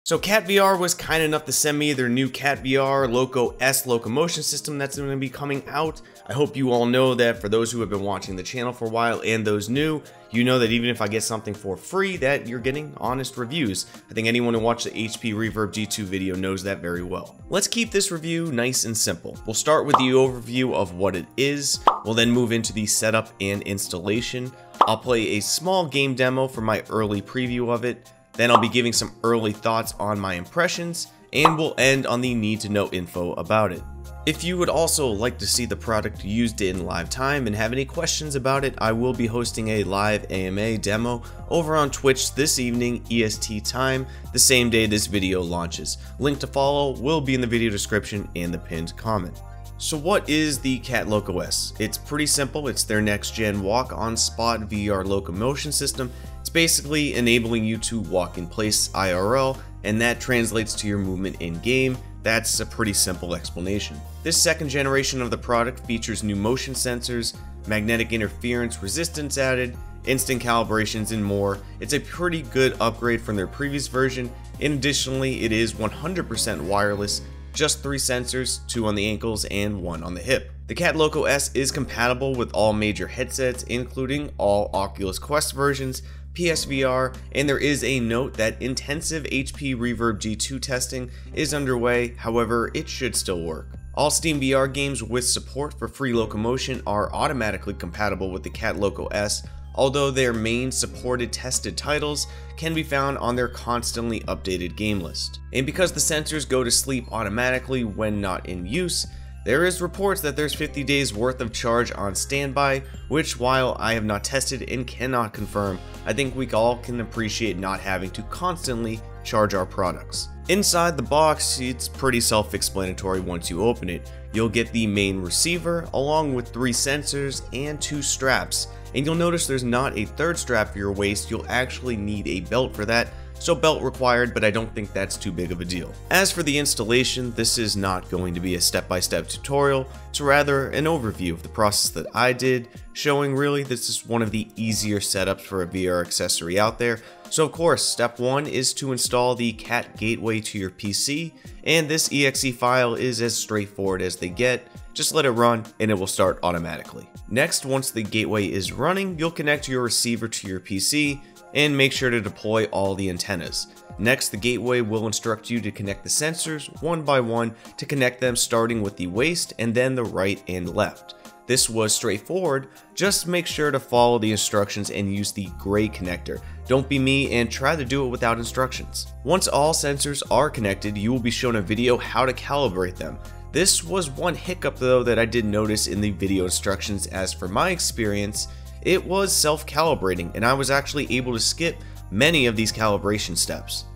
So KAT VR was kind enough to send me their new KAT VR Loco S locomotion system that's going to be coming out. I hope you all know that for those who have been watching the channel for a while and those new, you know that even if I get something for free, that you're getting honest reviews. I think anyone who watched the HP Reverb G2 video knows that very well. Let's keep this review nice and simple. We'll start with the overview of what it is. We'll then move into the setup and installation. I'll play a small game demo for my early preview of it. Then I'll be giving some early thoughts on my impressions, and we'll end on the need to know info about it. If you would also like to see the product used in live time and have any questions about it, I will be hosting a live AMA demo over on Twitch this evening EST time, the same day this video launches. Link to follow will be in the video description and the pinned comment. So what is the KAT Loco S? It's pretty simple. It's their next gen walk on spot VR locomotion system. It's basically enabling you to walk in place IRL, and that translates to your movement in game. That's a pretty simple explanation. This second generation of the product features new motion sensors, magnetic interference resistance added, instant calibrations, and more. It's a pretty good upgrade from their previous version, and additionally it is 100% wireless. Just 3 sensors, 2 on the ankles and 1 on the hip. The KAT Loco S is compatible with all major headsets, including all Oculus Quest versions, PSVR, and there is a note that intensive HP Reverb G2 testing is underway, however, it should still work. All Steam VR games with support for free locomotion are automatically compatible with the KAT Loco S, although their main supported tested titles can be found on their constantly updated game list. And because the sensors go to sleep automatically when not in use, there is reports that there's 50 days worth of charge on standby, which while I have not tested and cannot confirm, I think we all can appreciate not having to constantly charge our products. Inside the box, it's pretty self-explanatory once you open it. You'll get the main receiver along with 3 sensors and 2 straps. And you'll notice there's not a third strap for your waist. You'll actually need a belt for that, so belt required, but I don't think that's too big of a deal. As for the installation, this is not going to be a step-by-step tutorial, it's rather an overview of the process that I did, showing really this is one of the easier setups for a VR accessory out there. So of course, step 1 is to install the KAT gateway to your PC, and this exe file is as straightforward as they get. Just let it run and it will start automatically. Next, once the gateway is running, you'll connect your receiver to your PC and make sure to deploy all the antennas. Next, the gateway will instruct you to connect the sensors one by one to connect them, starting with the waist and then the right and left. This was straightforward, just make sure to follow the instructions and use the gray connector. Don't be me and try to do it without instructions. Once all sensors are connected, you will be shown a video how to calibrate them. This was one hiccup though that I did notice in the video instructions, as for my experience, it was self-calibrating and I was actually able to skip many of these calibration steps.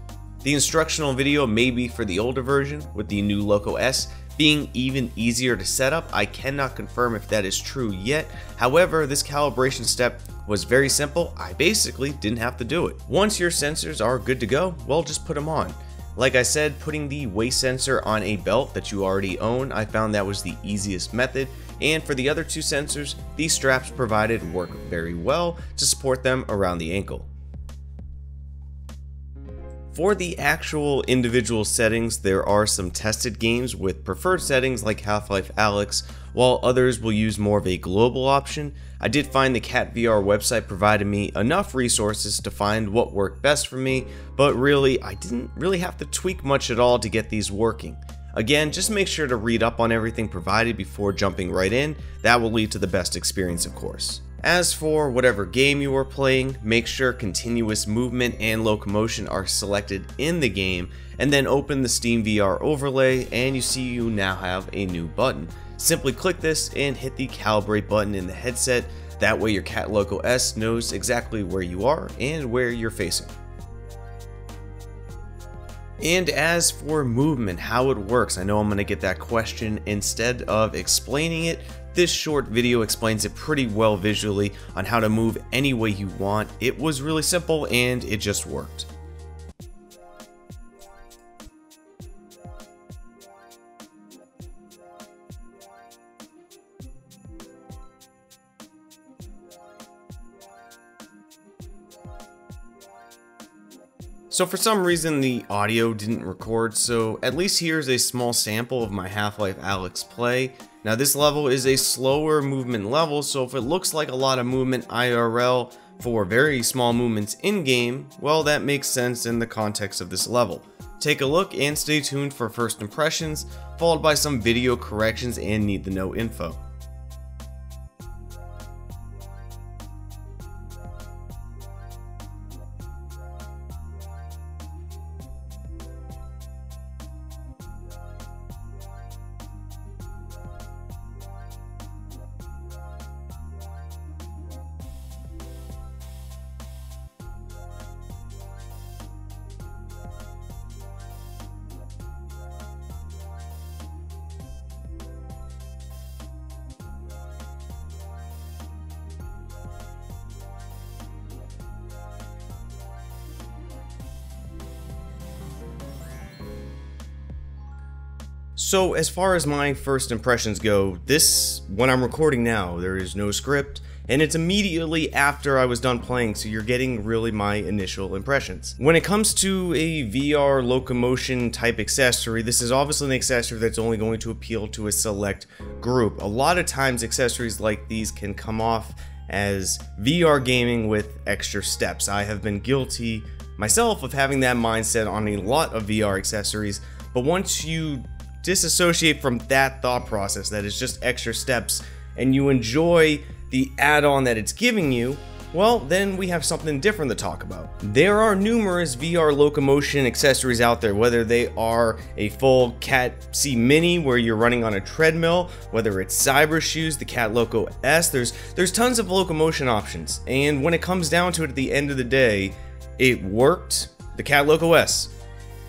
The instructional video may be for the older version, with the new Loco S being even easier to set up. I cannot confirm if that is true yet. However, this calibration step was very simple. I basically didn't have to do it. Once your sensors are good to go, well, just put them on. Like I said, putting the waist sensor on a belt that you already own, I found that was the easiest method. And for the other 2 sensors, these straps provided work very well to support them around the ankle. For the actual individual settings, there are some tested games with preferred settings like Half-Life Alyx, while others will use more of a global option. I did find the KAT VR website provided me enough resources to find what worked best for me, but really, I didn't really have to tweak much at all to get these working. Again, just make sure to read up on everything provided before jumping right in. That will lead to the best experience, of course. As for whatever game you are playing, make sure continuous movement and locomotion are selected in the game, and then open the Steam VR overlay and you now have a new button. Simply click this and hit the calibrate button in the headset. That way your KAT Loco S knows exactly where you are and where you're facing. And as for movement, how it works, I know I'm going to get that question. Instead of explaining it, this short video explains it pretty well visually on how to move any way you want. It was really simple and it just worked. So for some reason the audio didn't record, so at least here's a small sample of my Half-Life Alyx play. Now this level is a slower movement level, so if it looks like a lot of movement IRL for very small movements in-game, well, that makes sense in the context of this level. Take a look and stay tuned for first impressions, followed by some video corrections and need to know info. So as far as my first impressions go, when I'm recording now, there is no script, and it's immediately after I was done playing, so you're getting really my initial impressions. When it comes to a VR locomotion type accessory, this is obviously an accessory that's only going to appeal to a select group. A lot of times accessories like these can come off as VR gaming with extra steps. I have been guilty myself of having that mindset on a lot of VR accessories, but once you disassociate from that thought process that it's just extra steps and you enjoy the add-on that it's giving you, well, then we have something different to talk about. There are numerous VR locomotion accessories out there, whether they are a full KAT C Mini where you're running on a treadmill, whether it's Cyber Shoes, the KAT Loco S, there's tons of locomotion options, and when it comes down to it at the end of the day, it worked. The KAT Loco S,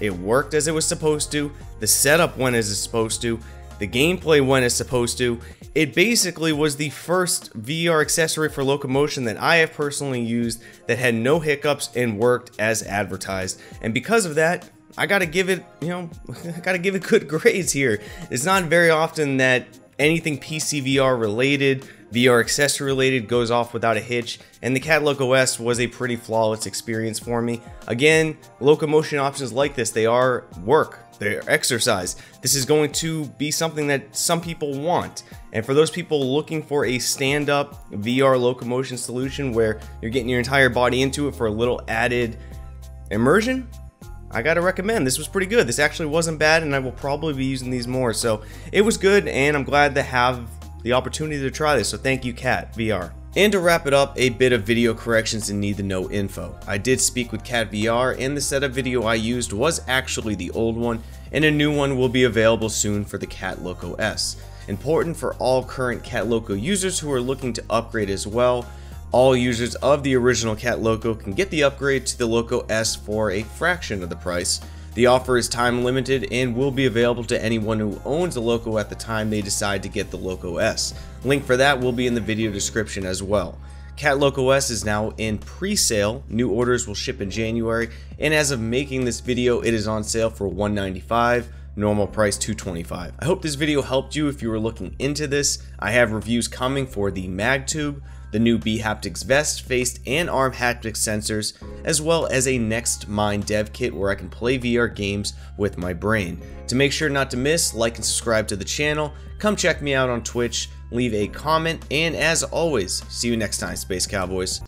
it worked as it was supposed to, the setup went as it's supposed to, the gameplay went as supposed to. It basically was the first VR accessory for locomotion that I have personally used that had no hiccups and worked as advertised. And because of that, I gotta give it, I gotta give it good grades here. It's not very often that anything PC VR related, VR accessory related goes off without a hitch, and the KAT Loco S was a pretty flawless experience for me. Again, locomotion options like this, they're exercise. This is going to be something that some people want, and for those people looking for a stand-up VR locomotion solution where you're getting your entire body into it for a little added immersion, I gotta recommend. This was pretty good. This actually wasn't bad, and I will probably be using these more, so it was good, and I'm glad to have the opportunity to try this, so thank you KAT VR. And to wrap it up, a bit of video corrections and need to know info. I did speak with KAT VR, and the setup video I used was actually the old one, and a new one will be available soon for the KAT Loco S. Important for all current KAT Loco users who are looking to upgrade as well. All users of the original KAT Loco can get the upgrade to the Loco S for a fraction of the price. The offer is time limited and will be available to anyone who owns the Loco at the time they decide to get the Loco S. Link for that will be in the video description as well. KAT Loco S is now in pre-sale. New orders will ship in January, and as of making this video, it is on sale for $195. Normal price $225. I hope this video helped you if you were looking into this. I have reviews coming for the MagTube, the new B-Haptics vest, face and arm haptic sensors, as well as a Next Mind dev kit where I can play VR games with my brain. To make sure not to miss, like and subscribe to the channel, come check me out on Twitch, leave a comment, and as always, see you next time, Space Cowboys.